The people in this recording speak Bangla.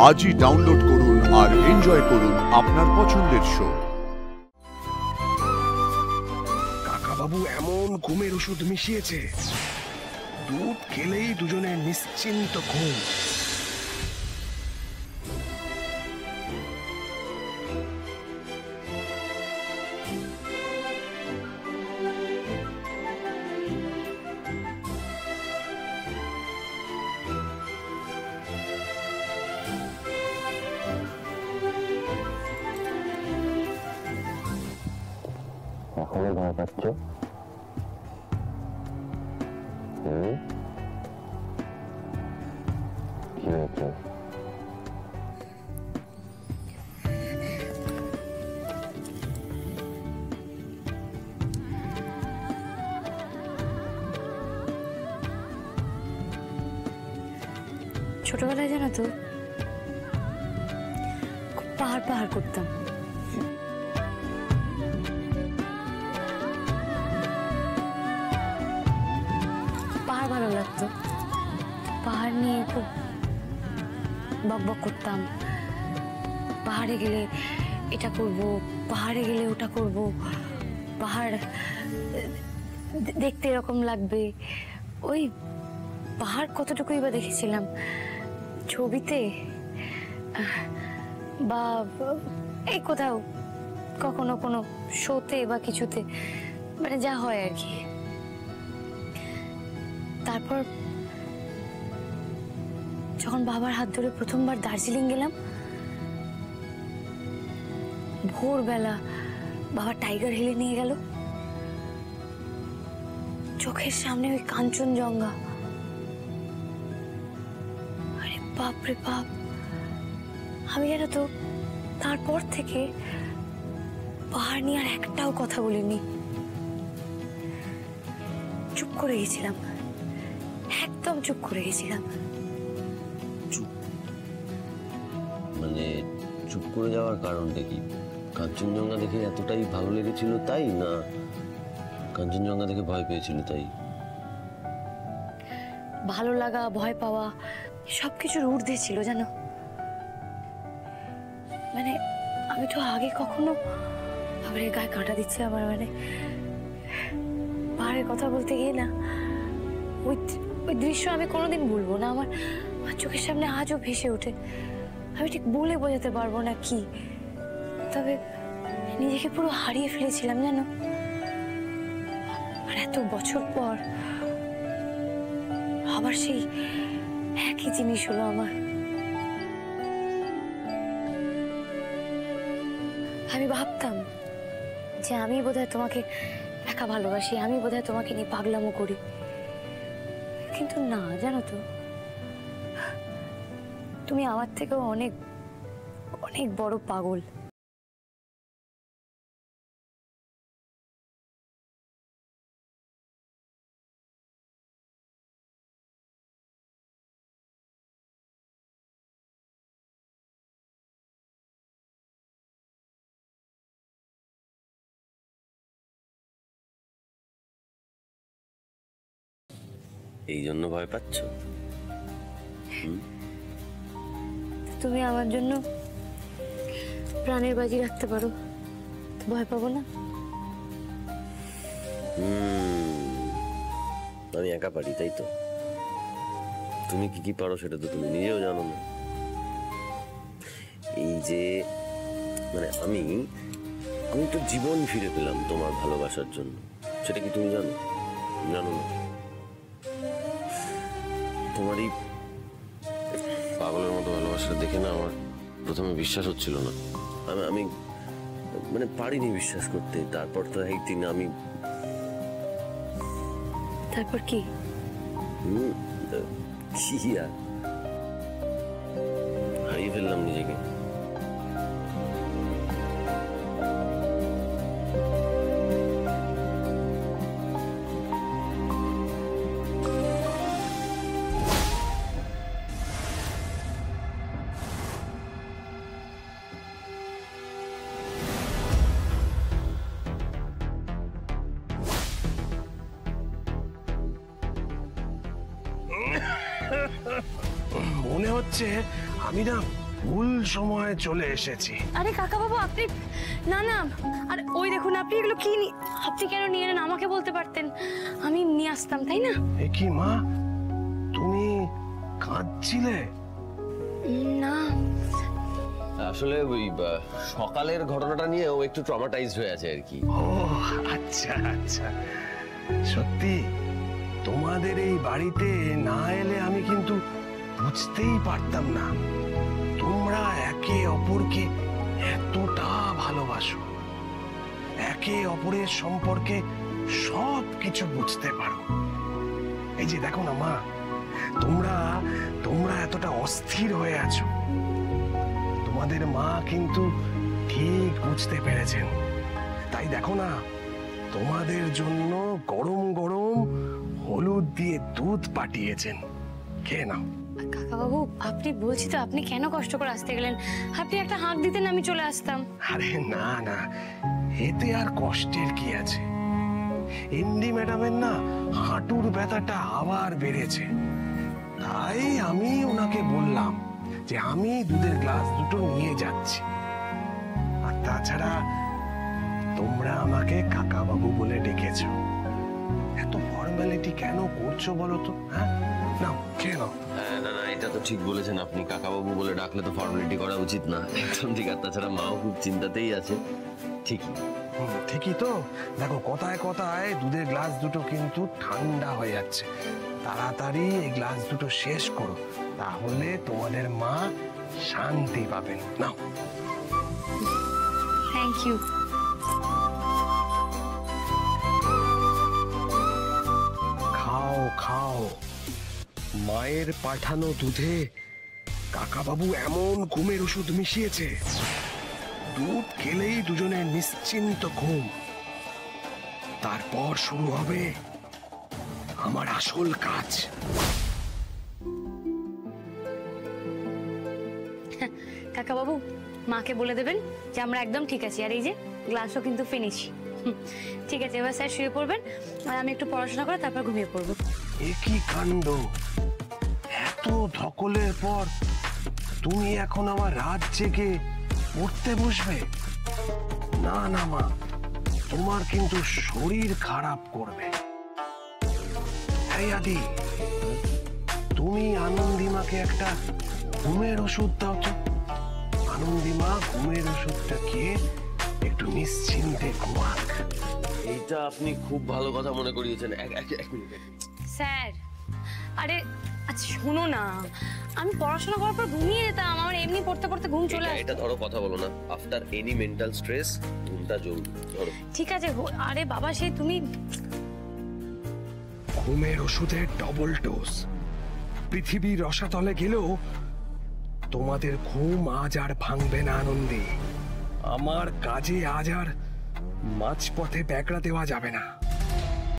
আজই ডাউনলোড করুন আর এনজয় করুন আপনার পছন্দের শো। কাকাবাবু এমন ঘুমের ওষুধ মিশিয়েছে, দুধ খেলেই দুজনের নিশ্চিন্ত ঘুম। এখনো ভয় পাচ্ছ? কি হয়েছে? ছোটবেলায় জানো তো খুব পাহাড় পাহাড় করতাম। পাহাড় ভালো লাগতো, পাহাড় নিয়ে খুব বকবক করতাম। পাহাড়ে গেলে এটা করব, পাহাড়ে গেলে ওটা করব, পাহাড় দেখতে এরকম লাগবে। ওই পাহাড় কতটুকুই বা দেখেছিলাম ছবিতে বা এই কোথাও কখনো কোনো শোতে বা কিছুতে, মানে যা হয় আর কি। তারপর যখন বাবার হাত ধরে প্রথমবার দার্জিলিং গেলাম, ভোরবেলা বাবা টাইগার হিলে নিয়ে গেল, চোখের সামনে ওই কাঞ্চনজঙ্ঘা, আরে বাপ রে বাপ। আমি জানো তো তারপর থেকে পাহাড় নিয়ে আর একটাও কথা বলিনি, চুপ করে গেছিলাম, একদম চুপ করে গেছিলাম। মানে চুপ করে যাওয়ার কারণটা কি? কাঞ্চনজঙ্ঘা দেখে এতটাই ভালো লেগেছিল তাই, না কাঞ্চনজঙ্ঘা দেখে ভয় পেয়েছিল তাই? ভালো লাগা, ভয় পাওয়া সবকিছুর ঊর্ধ্বে ছিল জানো। মানে আমি তো আগে কখনো, আবার গায়ে কাঁটা দিচ্ছে আমার, মানে পাহাড়ের কথা বলতে গিয়ে না ওই ওই দৃশ্য আমি কোনোদিন ভুলবো না। আমার চোখের সামনে আজও ভেসে ওঠে। আমি ঠিক বলে বোঝাতে পারবো না কি, তবে নিজেকে পুরো হারিয়ে ফেলেছিলাম জানো। আর এত বছর পর আবার সেই একই জিনিস হলো আমার। আমি ভাবতাম যে আমি বোধহয় তোমাকে একা ভালোবাসি, আমি বোধহয় তোমাকে নিয়ে পাগলামো করি, কিন্তু না জানো তো, তুমি আমার থেকেও অনেক অনেক বড় পাগল। এই জন্য ভয় পাচ্ছ? তুমি আমার জন্য প্রাণের বাজি রাখতে পারো, ভয় পাবো না? আমি একা পারি তাই তো? তুমি কি কি পারো সেটা তো তুমি নিজেও জানো না। এই যে মানে আমি তো জীবন ফিরে পেলাম তোমার ভালোবাসার জন্য, সেটা কি তুমি জানো? জানো না? তোমার এই পাগলের মতো ভালোবাসা দেখে না আমার প্রথমে বিশ্বাস হচ্ছিল না। আমি মানে পারিনি বিশ্বাস করতে। তারপর তো একদিন আমি, তারপর কি? কি আর, হারিয়ে ফেললাম নিজেকে। মনে হচ্ছে আমি না ভুল সময়ে চলে এসেছি। আরে কাকা বাবু আপনি, না না, আর ওই দেখুন আপনি এগুলো কি আপনি কেন নিয়ে নেন? আমাকে বলতে পারতেন, আমি নিয়ে আসতাম, তাই না? এ কি মা, তুমি কাঁদছিলে? না আসলে ওই সকালের ঘটনাটা নিয়ে ও একটু ট্রমাটাইজড হয়ে আছে আর কি। ও আচ্ছা আচ্ছা, সত্যি তোমাদের এই বাড়িতে না এলে আমি কিন্তু বুঝতেই পারতাম না তোমরা একে অপরকে এতটা ভালোবাসো, একে অপরের সম্পর্কে সব কিছু বুঝতে পারো। এই যে দেখো না মা, তোমরা তোমরা এতটা অস্থির হয়ে আছো, তোমাদের মা কিন্তু ঠিক বুঝতে পেরেছেন। তাই দেখো না, তোমাদের জন্য গরম গরম হলুদ দিয়ে দুধ পাঠিয়েছেন, খেয়ে নাও। কাকা বাবু আপনি, বলছি তো আপনি কেন কষ্ট করে আসতে গেলেন? আপনি একটা হাঁক দিতেন, আমি চলে আসতাম। আরে না না, এতে আর কষ্টের কি আছে? এমডি ম্যাডামের না হাঁটুর ব্যথাটা আবার বেড়েছে, তাই আমি ওনাকে বললাম যে আমি দুধের গ্লাস দুটো নিয়ে যাচ্ছি। আর তাছাড়া তোমরা আমাকে কাকা বাবু বলে ডেকেছো, এত ফর্মালিটি কেন করছো বলো তো? হ্যাঁ নাও, খেয়ে নাও। না না, এটা তো ঠিক বলেছেন আপনি, কাকাবাবু বলে ডাকলে তো ফর্মালিটি করা উচিত না, একদম ঠিক। আর তাছাড়া মাও খুব চিন্তাতেই আছে। ঠিক ঠিকই তো। দেখো কথায় কথায় দুধের গ্লাস দুটো কিন্তু ঠান্ডা হয়ে যাচ্ছে, তাড়াতাড়ি এই গ্লাস দুটো শেষ করো, তাহলে তোমাদের মা শান্তি পাবেন। নাও। Thank you. খাও খাও, মায়ের পাঠানো দুধে কাকাবাবু এমন ঘুমের ওষুধ মিশিয়েছে, দুধ খেলেই দুজনের নিশ্চিন্ত ঘুম। তারপর শুরু হবে আমার আসল কাজ। কাকা বাবু মাকে বলে দেবেন যে আমরা একদম ঠিক আছি, আর এই যে গ্লাসও কিন্তু ফিনিশ। ঠিক আছে, এবার স্যার শুয়ে পড়বেন, আর আমি একটু পড়াশোনা করে তারপর ঘুমিয়ে পড়বো। এ কি কাণ্ড, এত ধকলের পর তুমি এখন আবার রাত জেগে পড়তে বসবে? না না মা, তোমার কিন্তু শরীর খারাপ করবে। এই আদি, তুমি আনন্দিমাকে একটা ঘুমের ওষুধ দাও তো। আনন্দিমা ঘুমের ওষুধটা খেয়ে একটু নিশ্চিন্তে ঘুমাক। এইটা আপনি খুব ভালো কথা মনে করিয়েছেন। এক মিনিট। স্যার, আরে আচ্ছা শোনো না, আমি পড়াশোনা করার পর ঘুমিয়ে যেতাম, আমার এমনি পড়তে পড়তে ঘুম চলে আসতো। এটা ধরো, কথা বলো না, আফটার এনি মেন্টাল স্ট্রেস ঘুমটা জরুরি। ধরো। ঠিক আছে, আরে বাবা সেই তুমি ঘুমের ওষুধের ডবল ডোজ। পৃথিবীর রসাতলে গেলেও তোমাদের ঘুম আজ আর ভাঙবে না আনন্দে। আমার কাজে আজ আর মাঝপথে ব্যাকড়া দেওয়া যাবে না।